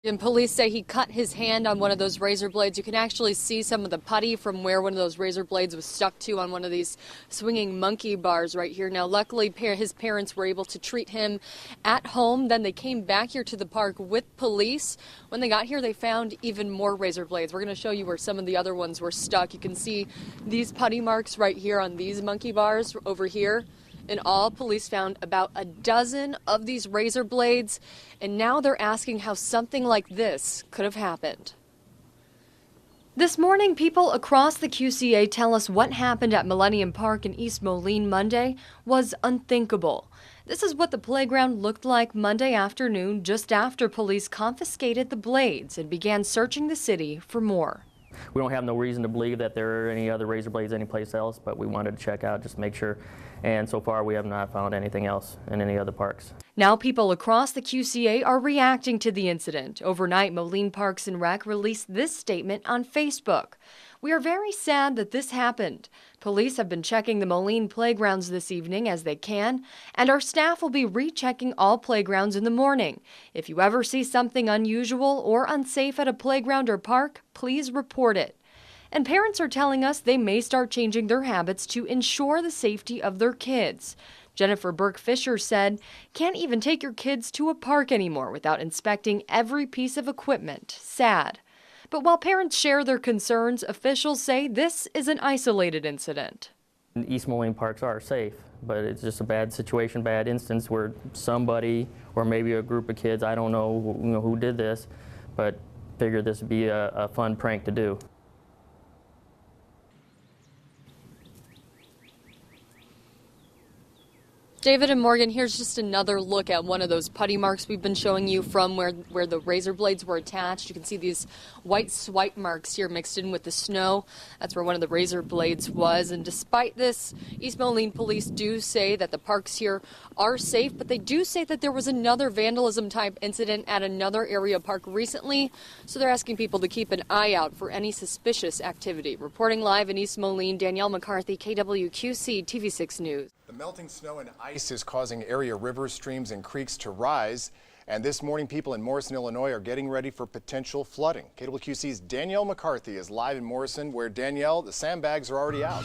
And police say he cut his hand on one of those razor blades. You can actually see some of the putty from where one of those razor blades was stuck to on one of these swinging monkey bars right here. Now, luckily, his parents were able to treat him at home. Then they came back here to the park with police. When they got here, they found even more razor blades. We're going to show you where some of the other ones were stuck. You can see these putty marks right here on these monkey bars over here. In all, police found about a dozen of these razor blades, and now they're asking how something like this could have happened. This morning, people across the QCA tell us what happened at Millennium Park in East Moline Monday was unthinkable. This is what the playground looked like Monday afternoon, just after police confiscated the blades and began searching the city for more. We don't have no reason to believe that there are any other razor blades anyplace else, but we wanted to check out, just make sure. And so far, we have not found anything else in any other parks. Now people across the QCA are reacting to the incident. Overnight, Moline Parks and Rec released this statement on Facebook. We are very sad that this happened. Police have been checking the Moline playgrounds this evening as they can, and our staff will be rechecking all playgrounds in the morning. If you ever see something unusual or unsafe at a playground or park, please report it. And parents are telling us they may start changing their habits to ensure the safety of their kids. Jennifer Burke-Fisher said, "Can't even take your kids to a park anymore without inspecting every piece of equipment. Sad." But while parents share their concerns, officials say this is an isolated incident. East Moline parks are safe, but it's just a bad situation, bad instance where somebody, or maybe a group of kids, I don't know, who did this, but figured this would be a fun prank to do. David and Morgan, here's just another look at one of those putty marks we've been showing you from where the razor blades were attached. You can see these white swipe marks here mixed in with the snow. That's where one of the razor blades was. And despite this, East Moline police do say that the parks here are safe, but they do say that there was another vandalism type incident at another area park recently. So they're asking people to keep an eye out for any suspicious activity. Reporting live in East Moline, Danielle McCarthy, KWQC TV6 News. The melting snow and ice is causing area rivers, streams, and creeks to rise. And this morning, people in Morrison, Illinois are getting ready for potential flooding. KWQC's Danielle McCarthy is live in Morrison, where, Danielle, the sandbags are already out.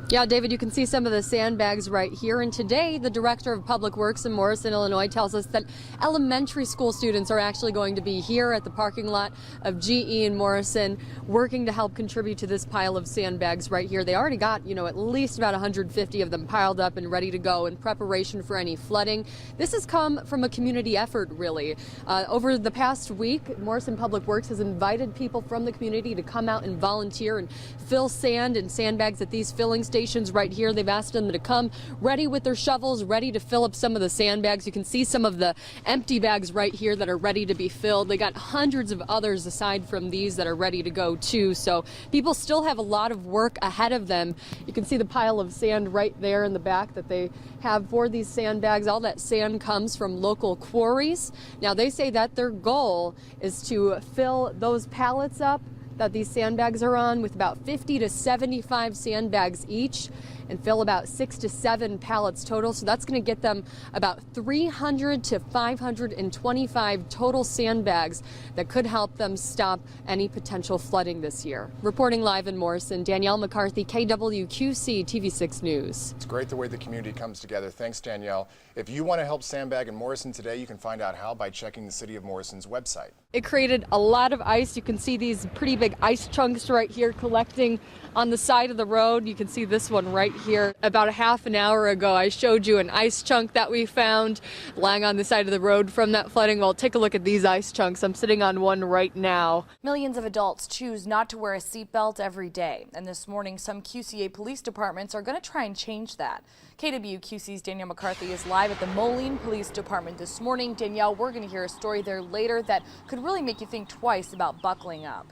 Yeah, David, you can see some of the sandbags right here. And today, the director of Public Works in Morrison, Illinois, tells us that elementary school students are actually going to be here at the parking lot of GE in Morrison, working to help contribute to this pile of sandbags right here. They already got, at least about 150 of them piled up and ready to go in preparation for any flooding. This has come from a community effort, really. Over the past week, Morrison Public Works has invited people from the community to come out and volunteer and fill sand and sandbags at these filling stations right here. They've asked them to come ready with their shovels, ready to fill up some of the sandbags. You can see some of the empty bags right here that are ready to be filled. They got hundreds of others aside from these that are ready to go too. So people still have a lot of work ahead of them. You can see the pile of sand right there in the back that they have for these sandbags. All that sand comes from local quarries. Now they say that their goal is to fill those pallets up that these sandbags are on with about 50 to 75 sandbags each and fill about 6 to 7 pallets total. So that's going to get them about 300 to 525 total sandbags that could help them stop any potential flooding this year. Reporting live in Morrison, Danielle McCarthy, KWQC TV6 News. It's great the way the community comes together. Thanks, Danielle. If you want to help sandbag in Morrison today, you can find out how by checking the City of Morrison's website. It created a lot of ice. You can see these pretty big ice chunks right here collecting on the side of the road. You can see this one right here. About a half an hour ago, I showed you an ice chunk that we found lying on the side of the road from that flooding. Well, take a look at these ice chunks. I'm sitting on one right now. Millions of adults choose not to wear a seatbelt every day. And this morning, some QCA police departments are going to try and change that. KWQC's Danielle McCarthy is live at the Moline Police Department this morning. Danielle, we're going to hear a story there later that could really make you think twice about buckling up.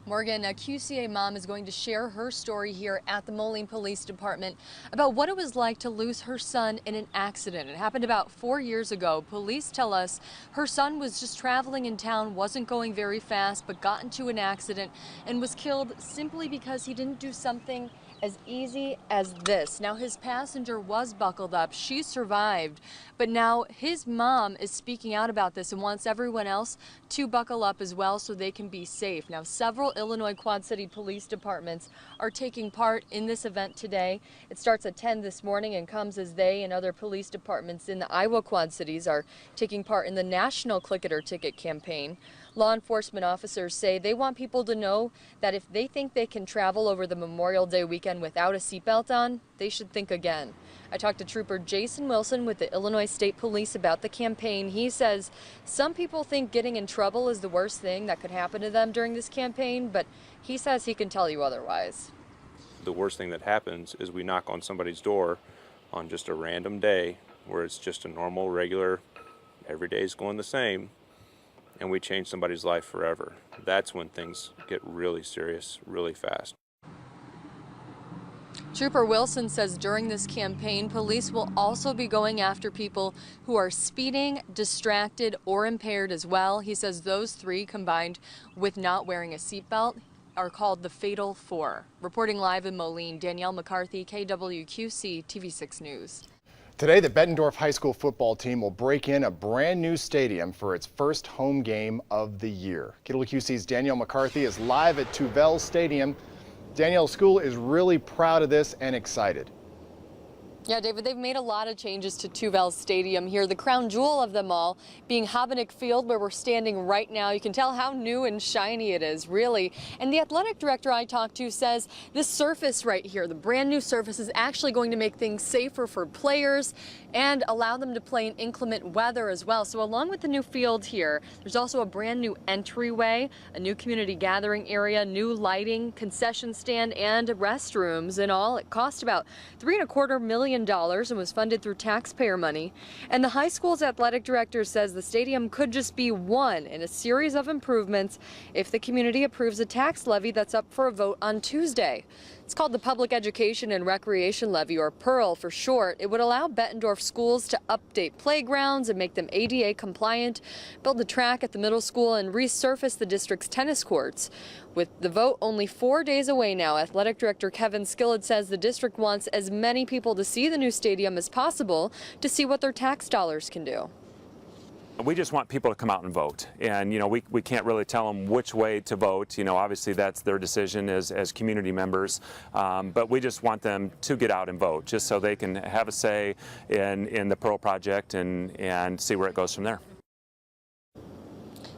Morgan, a QCA mom is going to share her story here at the Moline Police Department about what it was like to lose her son in an accident. It happened about 4 years ago. Police tell us her son was just traveling in town, wasn't going very fast, but got into an accident and was killed simply because he didn't do something as easy as this. Now, his passenger was buckled up. She survived, but now his mom is speaking out about this and wants everyone else to buckle up as well so they can be safe. Now, several Illinois Quad City police departments are taking part in this event today. It starts at 10 this morning and comes as they and other police departments in the Iowa Quad Cities are taking part in the National Click It or Ticket campaign. Law enforcement officers say they want people to know that if they think they can travel over the Memorial Day weekend without a seatbelt on, they should think again. I talked to Trooper Jason Wilson with the Illinois State Police about the campaign. He says some people think getting in trouble is the worst thing that could happen to them during this campaign, but he says he can tell you otherwise. The worst thing that happens is we knock on somebody's door on just a random day where it's just a normal, regular, every day's going the same, and we change somebody's life forever. That's when things get really serious really fast. Trooper Wilson says during this campaign, police will also be going after people who are speeding, distracted, or impaired as well. He says those three combined with not wearing a seatbelt are called the Fatal Four. Reporting live in Moline, Danielle McCarthy, KWQC TV6 News. Today, the Bettendorf High School football team will break in a brand new stadium for its first home game of the year. KWQC's Danielle McCarthy is live at Tuvell Stadium. Danielle, school is really proud of this and excited. Yeah, David, they've made a lot of changes to Tuvell Stadium here. The crown jewel of them all being Hobonick Field, where we're standing right now. You can tell how new and shiny it is, really. And the athletic director I talked to says this surface right here, the brand new surface, is actually going to make things safer for players and allow them to play in inclement weather as well. So along with the new field here, there's also a brand new entryway, a new community gathering area, new lighting, concession stand, and restrooms. In all, it cost about $3.25 million and was funded through taxpayer money. And the high school's athletic director says the stadium could just be one in a series of improvements if the community approves a tax levy that's up for a vote on Tuesday. It's called the Public Education and Recreation Levy, or PEARL for short. It would allow Bettendorf schools to update playgrounds and make them ADA compliant, build the track at the middle school, and resurface the district's tennis courts. With the vote only 4 days away now, Athletic Director Kevin Skillett says the district wants as many people to see the new stadium as possible to see what their tax dollars can do. We just want people to come out and vote, and we can't really tell them which way to vote. Obviously that's their decision as community members, but we just want them to get out and vote, just so they can have a say in the Pearl project and see where it goes from there.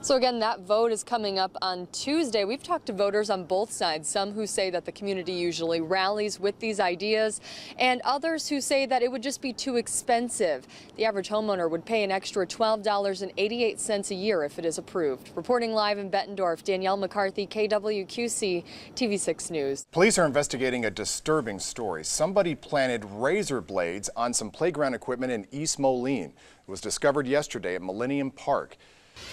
So again, that vote is coming up on Tuesday. We've talked to voters on both sides, some who say that the community usually rallies with these ideas, and others who say that it would just be too expensive. The average homeowner would pay an extra $12.88 a year if it is approved. Reporting live in Bettendorf, Danielle McCarthy, KWQC TV6 News. Police are investigating a disturbing story. Somebody planted razor blades on some playground equipment in East Moline. It was discovered yesterday at Millennium Park.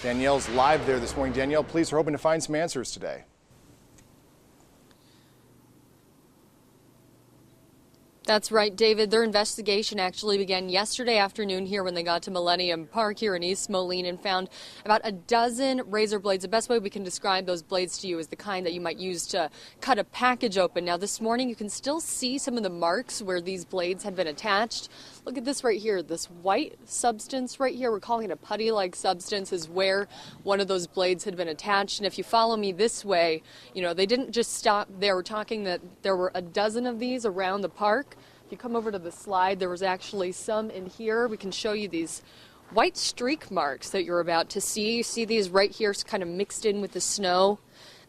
Danielle's live there this morning. Danielle, police are hoping to find some answers today. That's right, David. Their investigation actually began yesterday afternoon here when they got to Millennium Park here in East Moline and found about a dozen razor blades. The best way we can describe those blades to you is the kind that you might use to cut a package open. Now, this morning you can still see some of the marks where these blades had been attached. Look at this right here, this white substance right here. We're calling it a putty-like substance, is where one of those blades had been attached. And if you follow me this way, they didn't just stop there. We're talking that there were a dozen of these around the park. If you come over to the slide, there was actually some in here. We can show you these white streak marks that you're about to see. You see these right here kind of mixed in with the snow.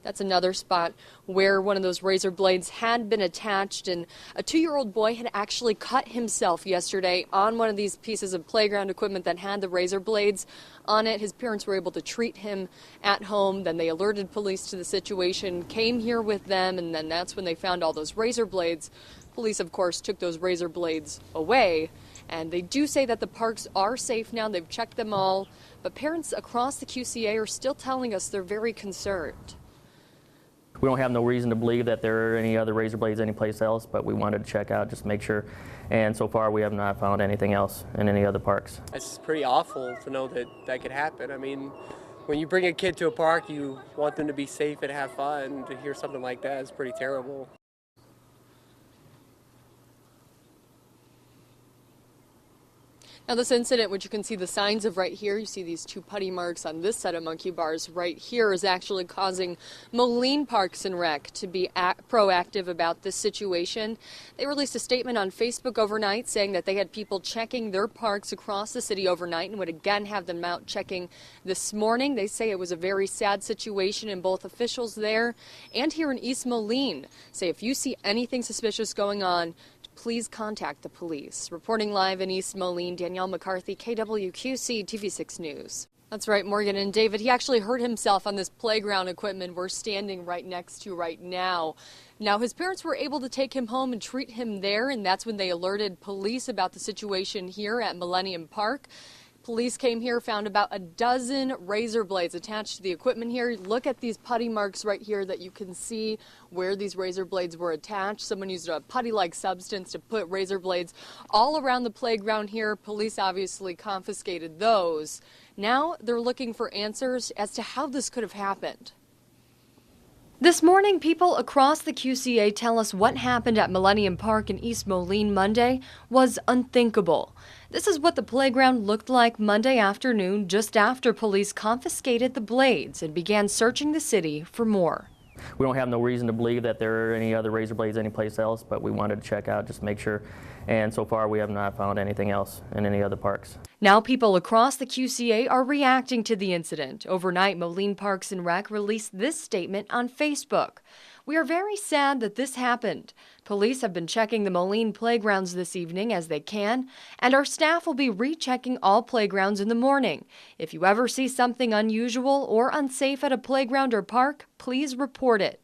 That's another spot where one of those razor blades had been attached, and a 2-year-old boy had actually cut himself yesterday on one of these pieces of playground equipment that had the razor blades on it. His parents were able to treat him at home. Then they alerted police to the situation, came here with them, and then that's when they found all those razor blades. Police, of course, took those razor blades away, and they do say that the parks are safe now. They've checked them all, but parents across the QCA are still telling us they're very concerned. We don't have no reason to believe that there are any other razor blades anyplace else, but we wanted to check out just to make sure. And so far, we have not found anything else in any other parks. It's pretty awful to know that that could happen. I mean, when you bring a kid to a park, you want them to be safe and have fun. To hear something like that is pretty terrible. Now this incident, which you can see the signs of right here, you see these two putty marks on this set of monkey bars right here, is actually causing Moline Parks and Rec to be proactive about this situation. They released a statement on Facebook overnight saying that they had people checking their parks across the city overnight and would again have them out checking this morning. They say it was a very sad situation, and both officials there and here in East Moline say if you see anything suspicious going on, please contact the police. Reporting live in East Moline, Danielle McCarthy, KWQC TV6 News. That's right, Morgan and David. He actually hurt himself on this playground equipment we're standing right next to right now. Now, his parents were able to take him home and treat him there, and that's when they alerted police about the situation here at Millennium Park. Police came here, found about a dozen razor blades attached to the equipment here. Look at these putty marks right here that you can see where these razor blades were attached. Someone used a putty-like substance to put razor blades all around the playground here. Police obviously confiscated those. Now they're looking for answers as to how this could have happened. This morning, people across the QCA tell us what happened at Millennium Park in East Moline Monday was unthinkable. This is what the playground looked like Monday afternoon, just after police confiscated the blades and began searching the city for more. We don't have no reason to believe that there are any other razor blades anyplace else, but we wanted to check out just to make sure. And so far, we have not found anything else in any other parks. Now people across the QCA are reacting to the incident. Overnight, Moline Parks and Rec released this statement on Facebook. We are very sad that this happened. Police have been checking the Moline playgrounds this evening as they can, and our staff will be rechecking all playgrounds in the morning. If you ever see something unusual or unsafe at a playground or park, please report it.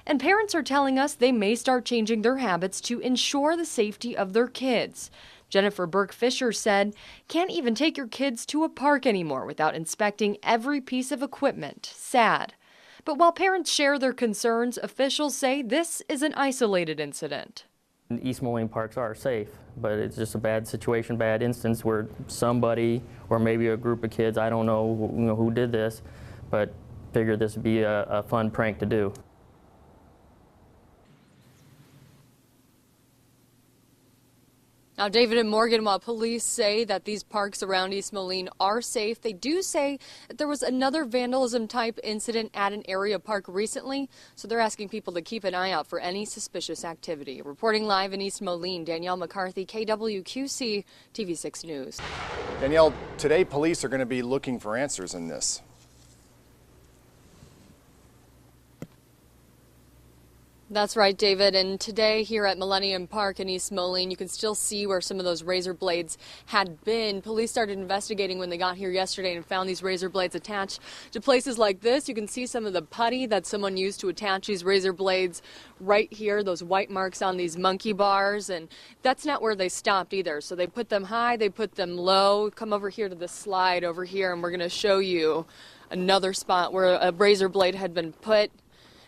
And parents are telling us they may start changing their habits to ensure the safety of their kids. Jennifer Burke-Fisher said, "Can't even take your kids to a park anymore without inspecting every piece of equipment. Sad." But while parents share their concerns, officials say this is an isolated incident. East Moline parks are safe, but it's just a bad situation, bad instance where somebody or maybe a group of kids, I don't know, who did this, but figured this would be a fun prank to do. Now, David and Morgan, while police say that these parks around East Moline are safe, they do say that there was another vandalism type incident at an area park recently, so they're asking people to keep an eye out for any suspicious activity. Reporting live in East Moline, Danielle McCarthy, KWQC TV6 News. Danielle, today police are going to be looking for answers in this. That's right, David. And today here at Millennium Park in East Moline, you can still see where some of those razor blades had been. Police started investigating when they got here yesterday and found these razor blades attached to places like this. You can see some of the putty that someone used to attach these razor blades right here, those white marks on these monkey bars. And that's not where they stopped either. So they put them high, they put them low. Come over here to the slide over here, and we're going to show you another spot where a razor blade had been put.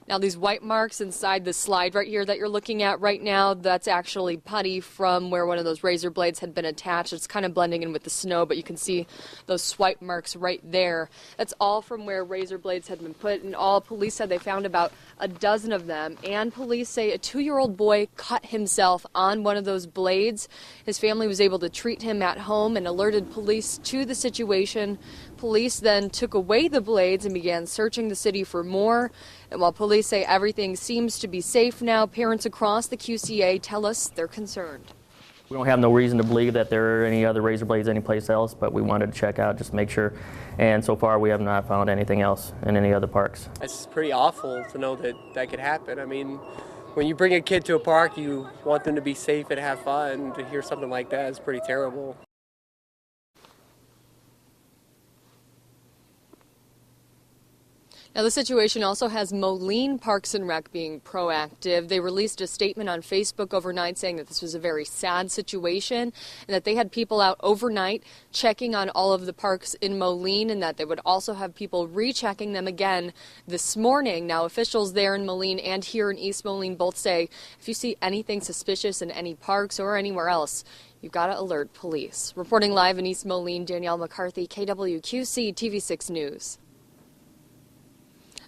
Now, these white marks inside the slide right here that you're looking at right now, that's actually putty from where one of those razor blades had been attached. It's kind of blending in with the snow, but you can see those swipe marks right there. That's all from where razor blades had been put, and all police said they found about a dozen of them. And police say a 2-year-old boy cut himself on one of those blades. His family was able to treat him at home and alerted police to the situation. Police then took away the blades and began searching the city for more. And while police say everything seems to be safe now, parents across the QCA tell us they're concerned. We don't have no reason to believe that there are any other razor blades anyplace else, but we wanted to check out just to make sure. And so far, we have not found anything else in any other parks. It's pretty awful to know that that could happen. I mean, when you bring a kid to a park, you want them to be safe and have fun. To hear something like that is pretty terrible. Now, the situation also has Moline Parks and Rec being proactive. They released a statement on Facebook overnight saying that this was a very sad situation and that they had people out overnight checking on all of the parks in Moline, and that they would also have people rechecking them again this morning. Now, officials there in Moline and here in East Moline both say if you see anything suspicious in any parks or anywhere else, you've got to alert police. Reporting live in East Moline, Danielle McCarthy, KWQC TV6 News.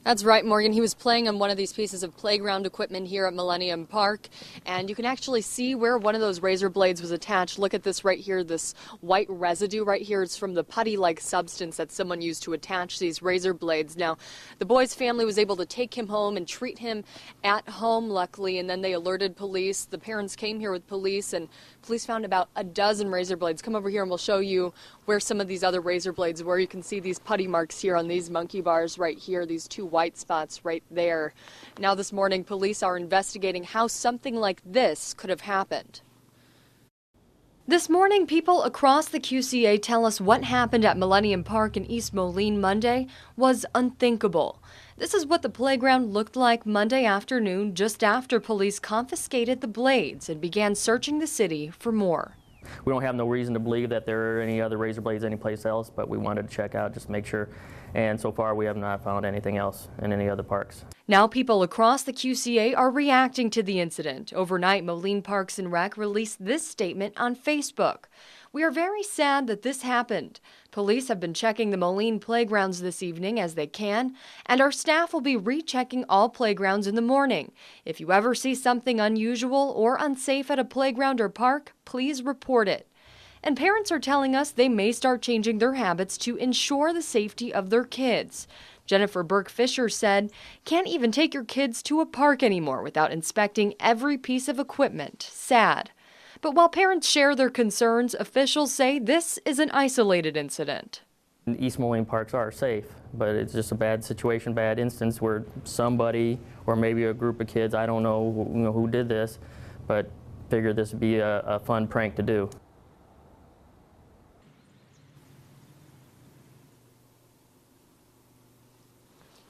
That's right, Morgan. He was playing on one of these pieces of playground equipment here at Millennium Park, and you can actually see where one of those razor blades was attached. Look at this right here, this white residue right here. It's from the putty-like substance that someone used to attach these razor blades. Now, the boy's family was able to take him home and treat him at home, luckily, and then they alerted police. The parents came here with police, and police found about a dozen razor blades. Come over here and we'll show you where some of these other razor blades were. You can see these putty marks here on these monkey bars right here, these two white spots right there. Now this morning, police are investigating how something like this could have happened. This morning, people across the QCA tell us what happened at Millennium Park in East Moline Monday was unthinkable. This is what the playground looked like Monday afternoon, just after police confiscated the blades and began searching the city for more. We don't have no reason to believe that there are any other razor blades anyplace else, but we wanted to check out just to make sure. And so far, we have not found anything else in any other parks. Now people across the QCA are reacting to the incident. Overnight, Moline Parks and Rec released this statement on Facebook. "We are very sad that this happened. Police have been checking the Moline playgrounds this evening as they can, and our staff will be rechecking all playgrounds in the morning. If you ever see something unusual or unsafe at a playground or park, please report it." And parents are telling us they may start changing their habits to ensure the safety of their kids. Jennifer Burke-Fisher said, "Can't even take your kids to a park anymore without inspecting every piece of equipment. Sad." But while parents share their concerns, officials say this is an isolated incident. East Moline parks are safe, but it's just a bad situation, bad instance where somebody or maybe a group of kids, I don't know, who did this, but figured this would be a fun prank to do.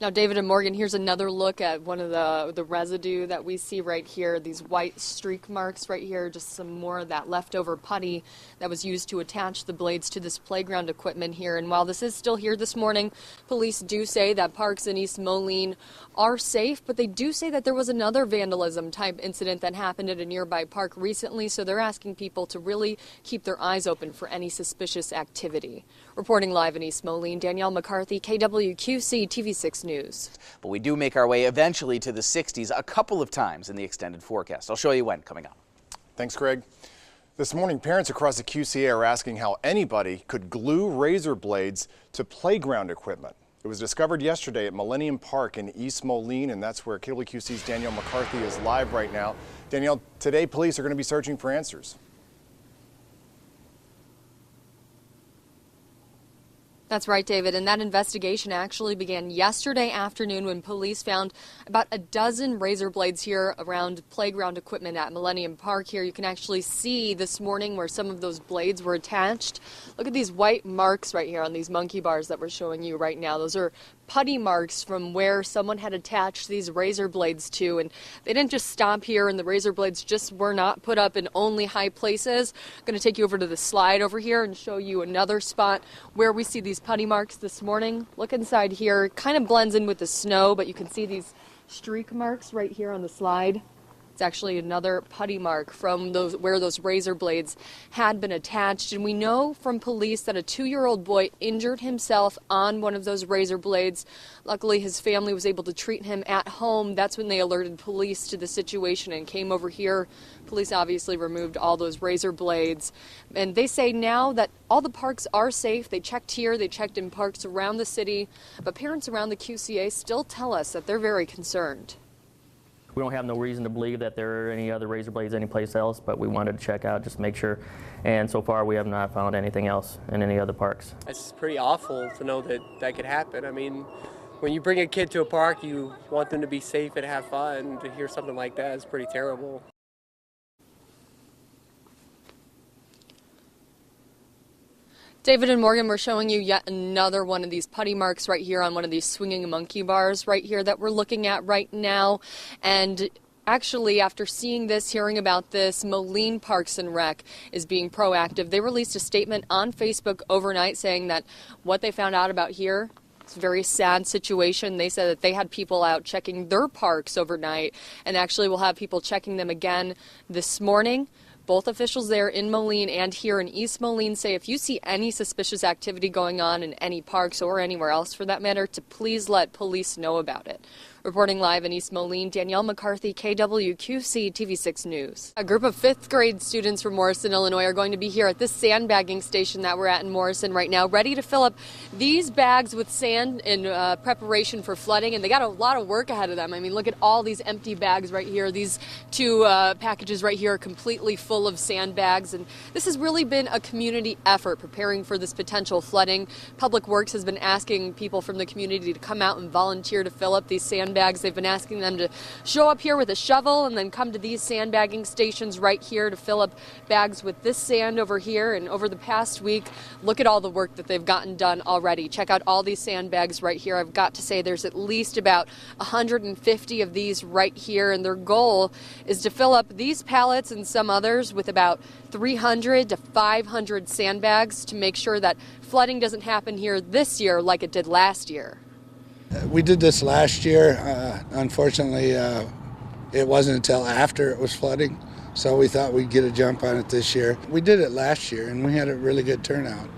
Now, David and Morgan, here's another look at one of the residue that we see right here, these white streak marks right here, just some more of that leftover putty that was used to attach the blades to this playground equipment here. And while this is still here this morning, police do say that parks in East Moline are safe, but they do say that there was another vandalism type incident that happened at a nearby park recently, so they're asking people to really keep their eyes open for any suspicious activity. Reporting live in East Moline, Danielle McCarthy, KWQC TV6 News. But we do make our way eventually to the 60s a couple of times in the extended forecast. I'll show you when coming up. Thanks, Greg. This morning, parents across the QCA are asking how anybody could glue razor blades to playground equipment. It was discovered yesterday at Millennium Park in East Moline, and that's where KWQC's Danielle McCarthy is live right now. Danielle, today police are going to be searching for answers. That's right, David, and that investigation actually began yesterday afternoon when police found about a dozen razor blades here around playground equipment at Millennium Park here. You can actually see this morning where some of those blades were attached. Look at these white marks right here on these monkey bars that we're showing you right now. Those are putty marks from where someone had attached these razor blades to, and they didn't just stop here, and the razor blades just were not put up in only high places. I'm going to take you over to the slide over here and show you another spot where we see these putty marks this morning. Look inside here. It kind of blends in with the snow, but you can see these streak marks right here on the slide. It's actually another putty mark from where those razor blades had been attached. And we know from police that a 2-year-old boy injured himself on one of those razor blades. Luckily, his family was able to treat him at home. That's when they alerted police to the situation and came over here. Police obviously removed all those razor blades. And they say now that all the parks are safe. They checked here, they checked in parks around the city. But parents around the QCA still tell us that they're very concerned. We don't have no reason to believe that there are any other razor blades anyplace else, but we wanted to check out just to make sure. And so far, we have not found anything else in any other parks. It's pretty awful to know that that could happen. I mean, when you bring a kid to a park, you want them to be safe and have fun. To hear something like that is pretty terrible. David and Morgan, we're showing you yet another one of these putty marks right here on one of these swinging monkey bars right here that we're looking at right now. And actually, after seeing this, hearing about this, Moline Parks and Rec is being proactive. They released a statement on Facebook overnight saying that what they found out about here, it's a very sad situation. They said that they had people out checking their parks overnight and actually will have people checking them again this morning. Both officials there in Moline and here in East Moline say if you see any suspicious activity going on in any parks or anywhere else for that matter, to please let police know about it. Reporting live in East Moline, Danielle McCarthy, KWQC TV6 News. A group of 5th grade students from Morrison, Illinois are going to be here at this sandbagging station that we're at in Morrison right now, ready to fill up these bags with sand in preparation for flooding, and they got a lot of work ahead of them. I mean, look at all these empty bags right here. These two packages right here are completely full of sandbags, and this has really been a community effort preparing for this potential flooding. Public Works has been asking people from the community to come out and volunteer to fill up these sandbags. They've been asking them to show up here with a shovel and then come to these sandbagging stations right here to fill up bags with this sand over here. And over the past week, look at all the work that they've gotten done already. Check out all these sandbags right here. I've got to say there's at least about 150 of these right here, and their goal is to fill up these pallets and some others with about 300 to 500 sandbags to make sure that flooding doesn't happen here this year like it did last year. We did this last year. Unfortunately, it wasn't until after it was flooding, so we thought we'd get a jump on it this year. We did it last year, and we had a really good turnout.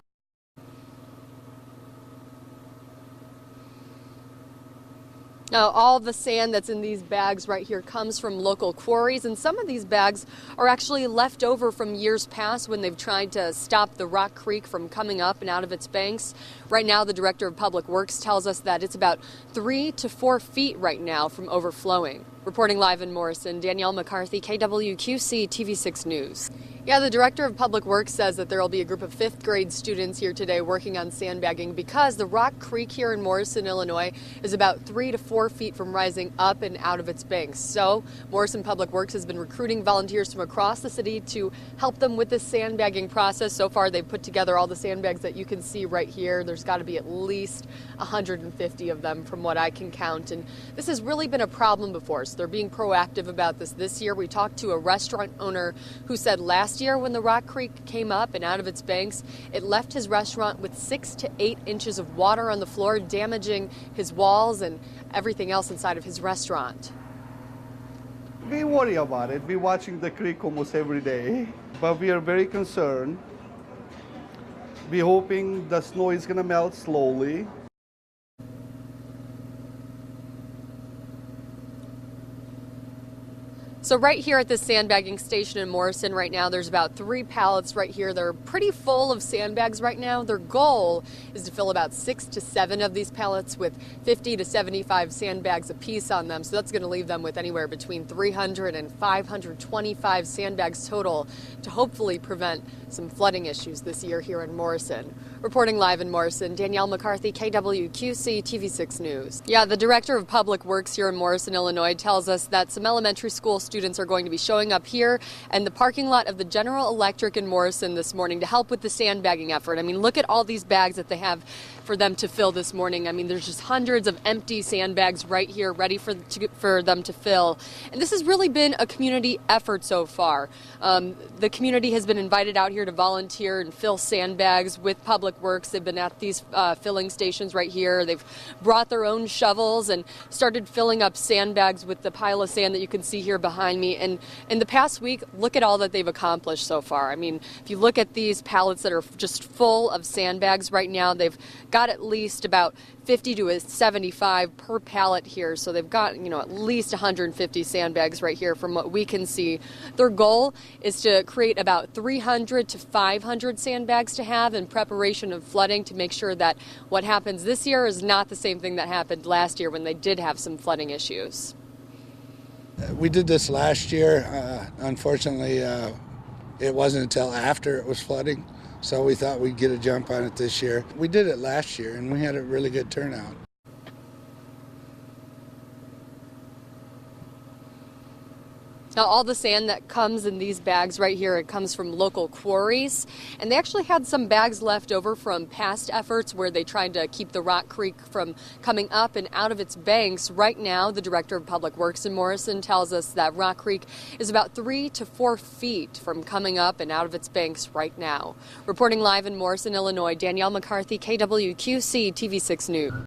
Now, all the sand that's in these bags right here comes from local quarries, and some of these bags are actually left over from years past when they've tried to stop the Rock Creek from coming up and out of its banks. Right now, the Director of Public Works tells us that it's about 3 to 4 feet right now from overflowing. Reporting live in Morrison, Danielle McCarthy, KWQC TV6 News. Yeah, the Director of Public Works says that there will be a group of 5th grade students here today working on sandbagging because the Rock Creek here in Morrison, Illinois is about 3 to 4 feet from rising up and out of its banks. So Morrison Public Works has been recruiting volunteers from across the city to help them with this sandbagging process. So far, they've put together all the sandbags that you can see right here. There's got to be at least 150 of them from what I can count. And this has really been a problem before, so they're being proactive about this year. We talked to a restaurant owner who said last year when the Rock Creek came up and out of its banks, it left his restaurant with 6 to 8 inches of water on the floor, damaging his walls and everything else inside of his restaurant. We worry about it. We're watching the creek almost every day, but we are very concerned. We're hoping the snow is going to melt slowly. So right here at this sandbagging station in Morrison right now, there's about 3 pallets right here. They're pretty full of sandbags right now. Their goal is to fill about 6 to 7 of these pallets with 50 to 75 sandbags apiece on them. So that's going to leave them with anywhere between 300 and 525 sandbags total to hopefully prevent some flooding issues this year here in Morrison. Reporting live in Morrison, Danielle McCarthy, KWQC TV6 News. Yeah, the Director of Public Works here in Morrison, Illinois tells us that some elementary school students are going to be showing up here and the parking lot of the General Electric in Morrison this morning to help with the sandbagging effort. I mean, look at all these bags that they have for them to fill this morning. I mean, there's just hundreds of empty sandbags right here ready for them to fill. And this has really been a community effort so far. The community has been invited out here to volunteer and fill sandbags with Public Works. They've been at these filling stations right here. They've brought their own shovels and started filling up sandbags with the pile of sand that you can see here behind me. And in the past week, look at all that they've accomplished so far. I mean, if you look at these pallets that are just full of sandbags right now, they've got at least about 50 to 75 per pallet here. So they've got, at least 150 sandbags right here from what we can see. Their goal is to create about 300 to 500 sandbags to have in preparation of flooding to make sure that what happens this year is not the same thing that happened last year when they did have some flooding issues. We did this last year. Unfortunately, it wasn't until after it was flooding, so we thought we'd get a jump on it this year. We did it last year, and we had a really good turnout. Now, all the sand that comes in these bags right here, it comes from local quarries. And they actually had some bags left over from past efforts where they tried to keep the Rock Creek from coming up and out of its banks. Right now, the Director of Public Works in Morrison tells us that Rock Creek is about 3 to 4 feet from coming up and out of its banks right now. Reporting live in Morrison, Illinois, Danielle McCarthy, KWQC TV6 News.